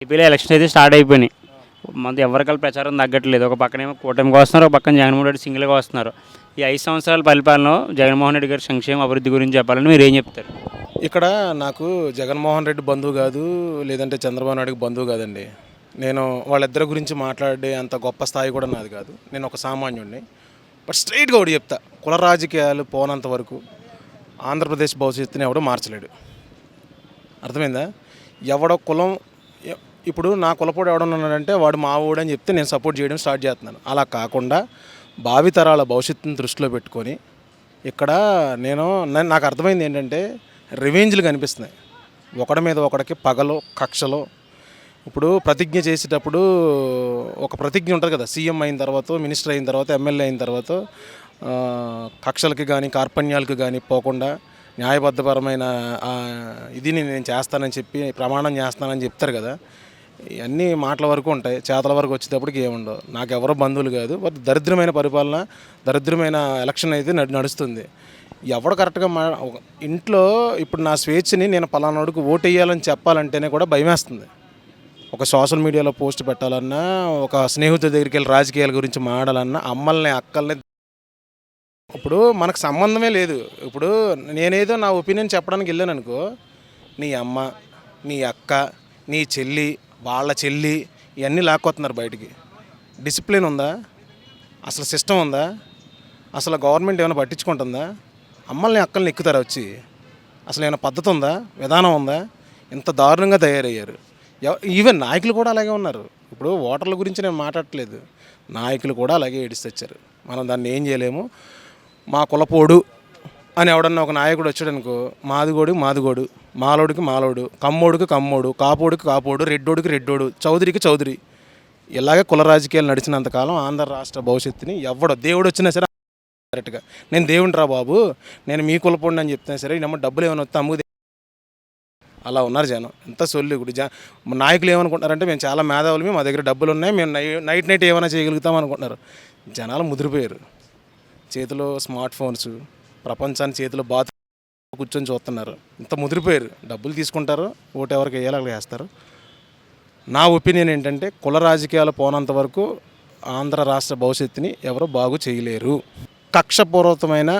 ఏపీలో ఎలక్షన్ అయితే స్టార్ట్ అయిపోయినాయి. మనది ఎవరికల్లా ప్రచారం తగ్గట్లేదు. ఒక పక్కనేమో కూటమికి వస్తున్నారు, ఒక పక్కన జగన్మోహన్ రెడ్డి సింగిల్గా వస్తున్నారు. ఈ 5 సంవత్సరాల పరిపాలనలో జగన్మోహన్ రెడ్డి గారి సంక్షేమ అభివృద్ధి గురించి చెప్పాలని మీరు ఏం చెప్తారు? ఇక్కడ నాకు జగన్మోహన్ రెడ్డి బంధువు కాదు, లేదంటే చంద్రబాబు నాయుడుకి బంధువు కాదండి. నేను వాళ్ళిద్దరి గురించి మాట్లాడే అంత గొప్ప స్థాయి కూడా నాది కాదు. నేను ఒక సామాన్యుడిని. బట్ స్ట్రైట్గా ఒకటి చెప్తా, కుల రాజకీయాలు పోనంత వరకు ఆంధ్రప్రదేశ్ భవిష్యత్తుని ఎవడో మార్చలేడు. అర్థమైందా? ఎవడో కులం ఇప్పుడు నా కులపోడు ఎవడన్నాడంటే వాడు మా ఊడు అని చెప్తే నేను సపోర్ట్ చేయడం స్టార్ట్ చేస్తున్నాను. అలా కాకుండా భావితరాల భవిష్యత్తుని దృష్టిలో పెట్టుకొని ఇక్కడ నాకు అర్థమైంది ఏంటంటే రివెంజ్లు కనిపిస్తున్నాయి. ఒకడి మీద ఒకడికి పగలో కక్షలో. ఇప్పుడు ప్రతిజ్ఞ చేసేటప్పుడు ఒక ప్రతిజ్ఞ ఉంటుంది కదా, సీఎం అయిన తర్వాత, మినిస్టర్ అయిన తర్వాత, ఎమ్మెల్యే అయిన తర్వాత కక్షలకి కానీ కార్పణ్యాలకు కానీ పోకుండా న్యాయబద్ధపరమైన ఇదిని నేను చేస్తానని చెప్పి ప్రమాణం చేస్తానని చెప్తారు కదా. ఇవన్నీ మాటల వరకు ఉంటాయి, చేతల వరకు వచ్చేటప్పటికి ఏముండవు. నాకు ఎవరో బంధువులు కాదు. బట్ దరిద్రమైన పరిపాలన, దరిద్రమైన ఎలక్షన్ అయితే నడుస్తుంది. ఎవడు కరెక్ట్గా ఇంట్లో ఇప్పుడు నా స్వేచ్ఛని నేను పలానాడుకు ఓటు వేయాలని చెప్పాలంటేనే కూడా భయమేస్తుంది. ఒక సోషల్ మీడియాలో పోస్ట్ పెట్టాలన్నా, ఒక స్నేహితుల దగ్గరికి వెళ్ళి రాజకీయాల గురించి మాడాలన్నా అమ్మల్ని అక్కల్ని ఇప్పుడు మనకు సంబంధమే లేదు. ఇప్పుడు నేనేదో నా ఒపీనియన్ చెప్పడానికి వెళ్ళాను అనుకో, నీ అమ్మ, నీ అక్క, నీ చెల్లి, వాళ్ళ చెల్లి ఇవన్నీ లాక్కొస్తున్నారు బయటికి. డిసిప్లిన్ ఉందా? అసలు సిస్టమ్ ఉందా? అసలు గవర్నమెంట్ ఏమైనా పట్టించుకుంటుందా? అమ్మల్ని అక్కల్ని ఎక్కుతారా వచ్చి? అసలు ఏమైనా పద్ధతి ఉందా? విధానం ఉందా? ఇంత దారుణంగా తయారయ్యారు. ఈవెన్ నాయకులు కూడా అలాగే ఉన్నారు. ఇప్పుడు ఓటర్ల గురించి నేను మాట్లాడట్లేదు, నాయకులు కూడా అలాగే ఏడిస్తొచ్చారు. మనం దాన్ని ఏం చేయలేము. మా కులపోడు అని ఎవడన్నా ఒక నాయకుడు వచ్చాడనుకో, మాదిగోడు, మాలోడికి మాలోడు, కమ్మోడికి కమ్మోడు, కాపోడికి కాపోడు, రెడ్డోడికి రెడ్డోడు, చౌదరికి చౌదరి. ఇలాగే కుల రాజకీయాలు నడిచినంతకాలం ఆంధ్ర రాష్ట్ర భవిష్యత్తుని దేవుడు వచ్చినా సరే కరెక్ట్గా నేను దేవుని రా బాబు, నేను మీ కులపోండి అని చెప్తున్నా సరే నమ్మ డబ్బులు ఏమైనా వస్తే అమ్ముదే. అలా ఉన్నారు జనం. ఎంత సొల్లు. ఇప్పుడు నాయకులు ఏమనుకుంటున్నారంటే మేము చాలా మేధావులమే, మా దగ్గర డబ్బులు ఉన్నాయి, మేము నైట్ ఏమైనా చేయగలుగుతాం అనుకుంటున్నారు. జనాలు ముదిరిపోయారు. చేతిలో స్మార్ట్ ఫోన్స్, ప్రపంచాన్ని చేతిలో కూర్చొని చూస్తున్నారు. ఇంత ముదిరిపోయారు. డబ్బులు తీసుకుంటారు, ఓటు ఎవరికి వేయాలి అలా వేస్తారు. నా ఒపీనియన్ ఏంటంటే కుల రాజకీయాలు పోనంత వరకు ఆంధ్ర రాష్ట్ర భవిష్యత్తుని ఎవరు బాగు చేయలేరు. కక్షపూర్వకమైన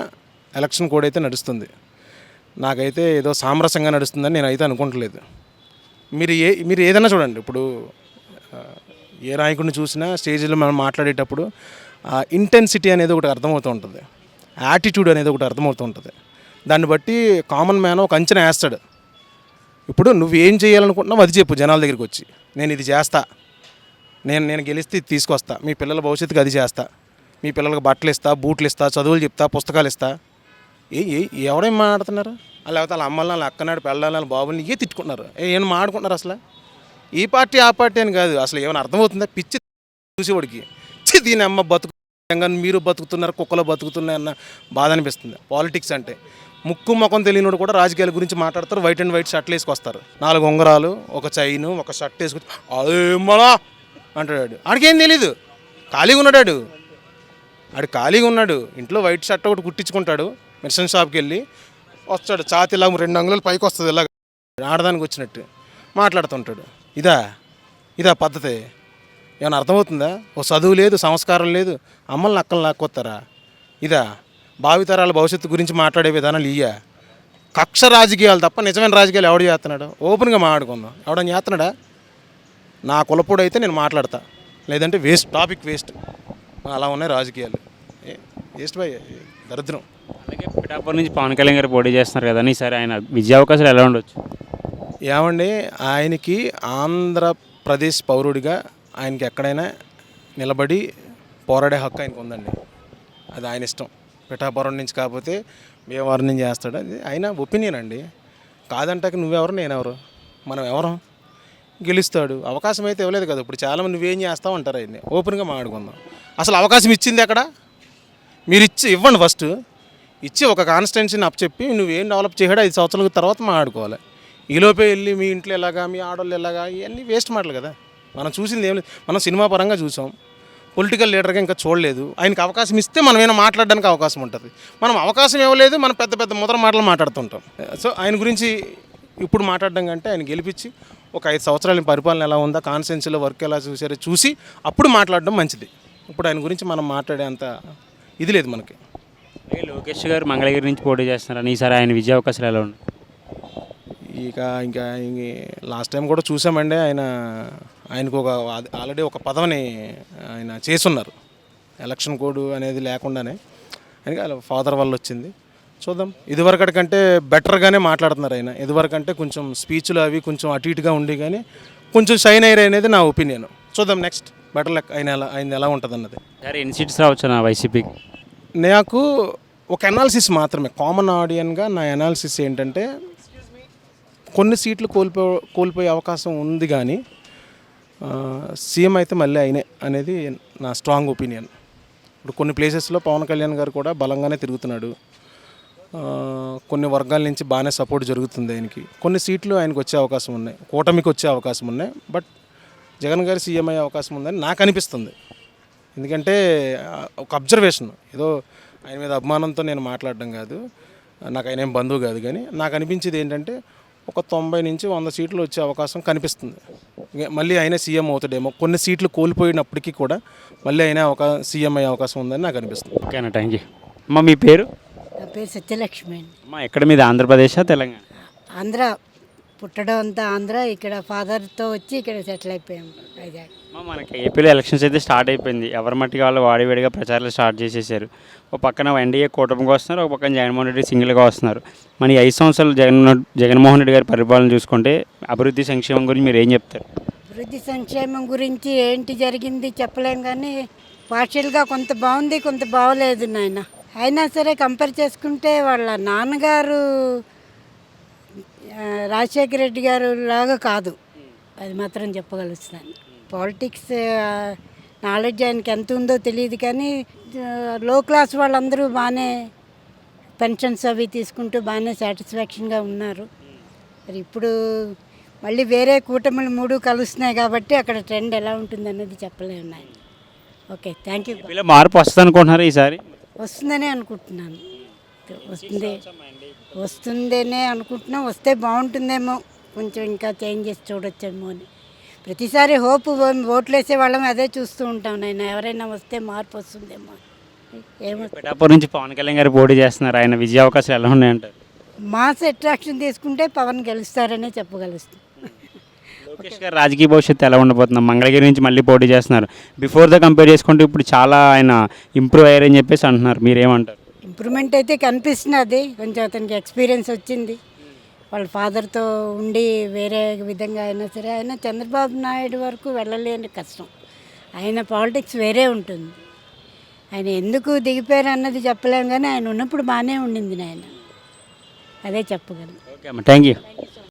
ఎలక్షన్ కోడ్ అయితే నడుస్తుంది. నాకైతే ఏదో సామరస్యంగా నడుస్తుందని నేనైతే అనుకుంటలేదు. మీరు ఏదైనా చూడండి, ఇప్పుడు ఏ నాయకుడిని చూసినా స్టేజ్లో మనం మాట్లాడేటప్పుడు ఇంటెన్సిటీ అనేది ఒకటి అర్థమవుతూ ఉంటుంది, యాటిట్యూడ్ అనేది ఒకటి అర్థమవుతూ ఉంటుంది. దాన్ని బట్టి కామన్ మ్యాన్ ఒక అంచనా వేస్తాడు. ఇప్పుడు నువ్వు ఏం చేయాలనుకుంటున్నావు అది చెప్పు జనాల దగ్గరికి వచ్చి. నేను ఇది చేస్తా, నేను గెలిస్తే ఇది తీసుకొస్తా, మీ పిల్లల భవిష్యత్తుకి అది చేస్తా, మీ పిల్లలకు బట్టలు ఇస్తా, బూట్లు ఇస్తా, చదువులు చెప్తా, పుస్తకాలు ఇస్తా. ఎవరేం మాట్లాడుతున్నారు? లేకపోతే వాళ్ళ అమ్మల్ని, వాళ్ళ అక్కనాడు, పెళ్ళాలి, వాళ్ళ బాబుని తిట్టుకుంటున్నారు. ఏమైనా మాట్లాడుకుంటున్నారు? అసలు ఈ పార్టీ ఆ పార్టీ అని కాదు. అసలు ఏమైనా అర్థమవుతుందా? పిచ్చి చూసేవాడికి దీని అమ్మ బతుకు మీరు బతుకుతున్నారు, కుక్కలో బతుకుతున్నాయన్న బాధ అనిపిస్తుంది. పాలిటిక్స్ అంటే ముక్కు ముఖం తెలియనోడు కూడా రాజకీయాల గురించి మాట్లాడతారు. వైట్ అండ్ వైట్ షర్ట్లు వేసుకొస్తారు, 4 ఉంగరాలు, ఒక చైను, ఒక షర్ట్ వేసుకొచ్చి అదేమలా అంటాడు. ఆడికేం తెలీదు, ఖాళీగా ఉన్నాడు. ఆడు ఖాళీగా ఉన్నాడు, ఇంట్లో వైట్ షర్ట్ ఒకటి కుట్టించుకుంటాడు, మెడిసిన్ షాప్కి వెళ్ళి వస్తాడు, ఛాతీలా 2 అంగుళాలు పైకి వస్తుంది, ఇలాగ ఆడదానికి వచ్చినట్టు మాట్లాడుతుంటాడు. ఇదా పద్ధతి? ఏమైనా అర్థమవుతుందా? ఓ చదువు లేదు, సంస్కారం లేదు, అమ్మల్ని అక్కల్ని లాక్కొస్తారా? ఇదా భావితరాల భవిష్యత్తు గురించి మాట్లాడే విధానాలు? కక్ష రాజకీయాలు తప్ప నిజమైన రాజకీయాలు ఎవడు చేస్తున్నాడు? ఓపెన్గా మాట్లాడుకుందాం. ఎవడని చేస్తున్నాడా? నా కులపోడు అయితే నేను మాట్లాడతా, లేదంటే టాపిక్ వేస్ట్. అలా ఉన్నాయి రాజకీయాలు. వేస్ట్ బై దరిద్రం. అలాగే పిఠాపురం నుంచి పవన్ కళ్యాణ్ గారు పోటీ చేస్తున్నారు కదా, ఈసారి ఆయన విజయ అవకాశాలు ఎలా ఉండొచ్చు? ఏమండి, ఆయనకి ఆంధ్రప్రదేశ్ పౌరుడిగా ఆయనకి ఎక్కడైనా నిలబడి పోరాడే హక్కు ఆయనకు ఉందండి. అది ఆయన ఇష్టం. పిఠాపురం నుంచి కాకపోతే భీమవరం నుంచి చేస్తాడు, అది ఆయన ఒపీనియన్ అండి. కాదంటాక నువ్వెవరు నేనెవరు, మనం ఎవరం? గెలుస్తాడు. అవకాశం అయితే ఇవ్వలేదు కదా. ఇప్పుడు చాలామంది నువ్వేం చేస్తావు అంటారు. ఆయన్ని ఓపెన్గా మాట్లాడుకుందాం. అసలు అవకాశం ఇచ్చింది ఎక్కడ? మీరు ఇవ్వండి. ఫస్ట్ ఇచ్చి ఒక కాన్స్టిట్యున్సీని అప్పచెప్పి నువ్వేం డెవలప్ చేయడా 5 సంవత్సరాల తర్వాత మాట్లాడుకోవాలి. ఈలోపే వెళ్ళి మీ ఇంట్లో ఎలాగా, మీ ఆడవాళ్ళు ఎలాగా, ఇవన్నీ వేస్ట్ మాటలు కదా. మనం చూసింది ఏం లేదు. మనం సినిమా పరంగా చూసాం, పొలిటికల్ లీడర్గా ఇంకా చూడలేదు. ఆయనకి అవకాశం ఇస్తే మనం ఏమైనా మాట్లాడడానికి అవకాశం ఉంటుంది. మనం అవకాశం ఇవ్వలేదు, మనం పెద్ద పెద్ద ముద్ర మాటలు మాట్లాడుతుంటాం. సో ఆయన గురించి ఇప్పుడు మాట్లాడడం కంటే ఆయన గెలిపించి ఒక 5 సంవత్సరాల పరిపాలన ఎలా ఉందా, కాన్స్టిట్యున్సీలో వర్క్ ఎలా చూసారో చూసి అప్పుడు మాట్లాడడం మంచిది. ఇప్పుడు ఆయన గురించి మనం మాట్లాడే అంత ఇది లేదు మనకి. అలాగే లోకేష్ గారు మంగళగిరి నుంచి పోటీ చేస్తున్నారని ఈసారి ఆయన విజయ అవకాశాలు ఎలా ఉన్నాయి? ఇంకా లాస్ట్ టైం కూడా చూసామండి, ఆయనకు ఆల్రెడీ ఒక పదవిని ఆయన చేసున్నారు. ఎలక్షన్ కోడ్ అనేది లేకుండానే ఆయనకి వాళ్ళ ఫాదర్ వల్ల వచ్చింది. చూద్దాం, ఇదివరకటి కంటే బెటర్గానే మాట్లాడుతున్నారు ఆయన. ఇదివరకంటే కొంచెం స్పీచ్లు అవి కొంచెం అటు ఇటుగా ఉండి కానీ కొంచెం షైన్ అయ్యారు అనేది నా ఒపీనియన్. చూద్దాం నెక్స్ట్ బెటర్ లెక్క ఆయన ఎలా ఉంటుంది అన్నది. సార్ ఎన్ని సీట్స్ రావచ్చు నా వైసీపీకి? నాకు ఒక అనాలిసిస్ మాత్రమే, కామన్ ఆడియన్గా నా అనాలిసిస్ ఏంటంటే కొన్ని సీట్లు కోల్పోయే అవకాశం ఉంది కానీ సీఎం అయితే మళ్ళీ అయినే అనేది నా స్ట్రాంగ్ ఒపీనియన్. ఇప్పుడు కొన్ని ప్లేసెస్లో పవన్ కళ్యాణ్ గారు కూడా బలంగానే తిరుగుతున్నాడు. కొన్ని వర్గాల నుంచి బాగానే సపోర్ట్ జరుగుతుంది ఆయనకి. కొన్ని సీట్లు ఆయనకు వచ్చే అవకాశం ఉన్నాయి, కూటమికి వచ్చే అవకాశం ఉన్నాయి. బట్ జగన్ గారు సీఎం అయ్యే అవకాశం ఉందని నాకు అనిపిస్తుంది. ఎందుకంటే ఒక అబ్జర్వేషన్, ఏదో ఆయన మీద అభిమానంతో నేను మాట్లాడడం కాదు, నాకు ఆయన ఏం బంధువు కాదు, కానీ నాకు అనిపించేది ఏంటంటే ఒక 90 నుంచి 100 సీట్లు వచ్చే అవకాశం కనిపిస్తుంది. మళ్ళీ ఆయన సీఎం అవుతాడేమో, కొన్ని సీట్లు కోల్పోయినప్పటికీ కూడా మళ్ళీ అయినా సీఎం అయ్యే అవకాశం ఉందని నాకు అనిపిస్తుంది. ఓకేనా, థ్యాంక్ యూ. అమ్మ మీ పేరు? నా పేరు సత్యలక్ష్మి అండి. అమ్మ ఎక్కడ మీది, ఆంధ్రప్రదేశా తెలంగాణ? ఆంధ్ర, పుట్టడం అంతా ఆంధ్ర. ఇక్కడ ఫాదర్తో వచ్చి ఇక్కడ సెటిల్ అయిపోయాము వైజాగ్. అమ్మ మనకి ఏపీలో ఎలక్షన్స్ అయితే స్టార్ట్ అయిపోయింది. ఎవరి మట్టికి వాళ్ళు వాడివేడిగా ప్రచారాలు స్టార్ట్ చేసేసారు. ఒక పక్కన ఎన్డీఏ కూటమిగా వస్తున్నారు, ఒక పక్కన జగన్మోహన్ రెడ్డి సింగిల్గా వస్తున్నారు. మన ఈ 5 సంవత్సరాలు జగన్మోహన్ రెడ్డి గారి పరిపాలన చూసుకుంటే అభివృద్ధి సంక్షేమం గురించి మీరు ఏం చెప్తారు? అభివృద్ధి సంక్షేమం గురించి ఏంటి జరిగింది చెప్పలేం, కానీ పార్షియల్గా కొంత బాగుంది, కొంత బాగోలేదు నాయన. అయినా సరే కంపేర్ చేసుకుంటే వాళ్ళ నాన్నగారు రాజశేఖర రెడ్డి గారు లాగా కాదు, అది మాత్రం చెప్పగలుగుతున్నాను. పాలిటిక్స్ నాలెడ్జ్ ఆయనకి ఎంత ఉందో తెలియదు, కానీ లో క్లాస్ వాళ్ళందరూ బాగానే పెన్షన్స్ అవి తీసుకుంటూ బాగానే సాటిస్ఫాక్షన్గా ఉన్నారు. మరి ఇప్పుడు మళ్ళీ వేరే కూటమిలు 3 కలుస్తున్నాయి కాబట్టి అక్కడ ట్రెండ్ ఎలా ఉంటుంది అన్నది చెప్పలేము నాయన. Okay, thank you. ఏపీలో మార్పు వస్తుంది అనుకుంటున్నారు ఈసారి? వస్తుందనే అనుకుంటున్నాను. వస్తుందనే అనుకుంటున్నాం. వస్తే బాగుంటుందేమో, కొంచెం ఇంకా చేంజెస్ చూడొచ్చేమో అని. ప్రతిసారి హోప్ ఓట్లు వేసే వాళ్ళం అదే చూస్తూ ఉంటాం నాయన. ఎవరైనా వస్తే మార్పు వస్తుందేమో. ఏమో పిఠాపురం నుంచి పవన్ కళ్యాణ్ గారు పోటీ చేస్తున్నారు. ఆయన విజయ అవకాశాలు ఎలా ఉన్నాయంటారు? మాస్ అట్రాక్షన్ తీసుకుంటే పవన్ గెలుస్తారనే చెప్పగలుగుతాం. లోకేష్ గారు రాజకీయ భవిష్యత్తు ఎలా ఉండబోతున్నాం? మంగళగిరి నుంచి మళ్ళీ పోటీ చేస్తున్నారు. బిఫోర్ ద కంపేర్ చేసుకుంటే ఇప్పుడు చాలా ఆయన ఇంప్రూవ్ అయ్యారని చెప్పేసి అంటున్నారు. మీరేమంటారు? ఇంప్రూవ్మెంట్ అయితే కనిపిస్తున్నది. కొంచెం అతనికి ఎక్స్పీరియన్స్ వచ్చింది. వాళ్ళ ఫాదర్తో ఉండి వేరే విధంగా అయినా సరే ఆయన చంద్రబాబు నాయుడు వరకు వెళ్ళలేని కష్టం. ఆయన పాలిటిక్స్ వేరే ఉంటుంది. ఆయన ఎందుకు దిగిపోయారు అన్నది చెప్పలేం, కానీ ఆయన ఉన్నప్పుడు బాగానే ఉండింది నాయన, అదే చెప్పగలను. ఓకే అమ్మ, థ్యాంక్ యూ.